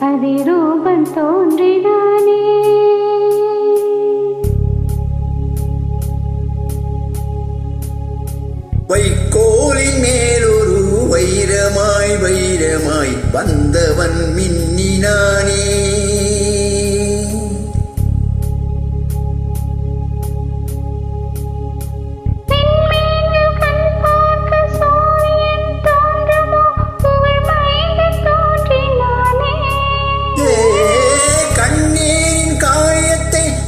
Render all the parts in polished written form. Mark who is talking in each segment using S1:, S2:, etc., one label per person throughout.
S1: அதிரூபன் தோன்றினானே
S2: வைக்கோலின் மேலொரு வைரமாய் வைரமாய் வந்தவன் மின்னினானே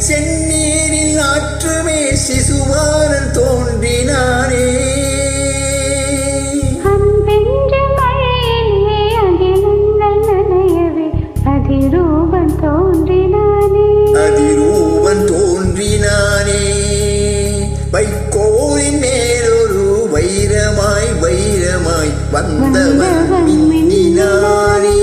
S2: செந்நீரில் ஆற்றுமே சிசுவாரன் தோன்றினானே
S1: அன்பென்ற மழையிலே அகிலங்கள் நனையவே அதிரூபன் தோன்றினானே
S2: அதிரூபன் தோன்றினானே வைக்கோலின் மேலொரு வைரமாய் வைரமாய் வந்தவன் மின்னினானே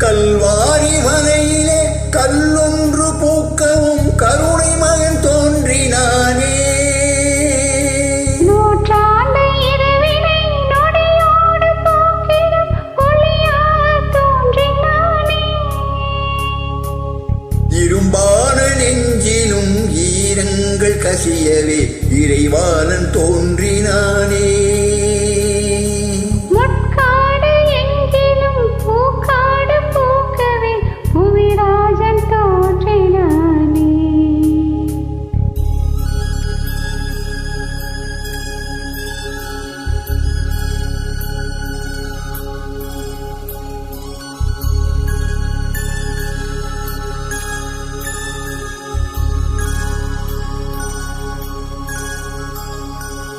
S2: கல்வாரி மலையிலே கல்லொன்று பூக்கவும் கருணை மகன் தோன்றினானே
S1: நூற்றாண்டு இரவினை நொடியோடு போக்கிடும் ஒளியாக தோன்றினானே
S2: இரும்பான நெஞ்சிலும் ஈரங்கள் கசியவே இறைவாளன் தோன்றினானே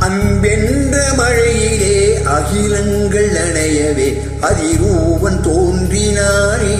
S2: அன்பென்ற மழையிலே அகிலங்கள் அணையவே அதிரூபன் தோன்றினானே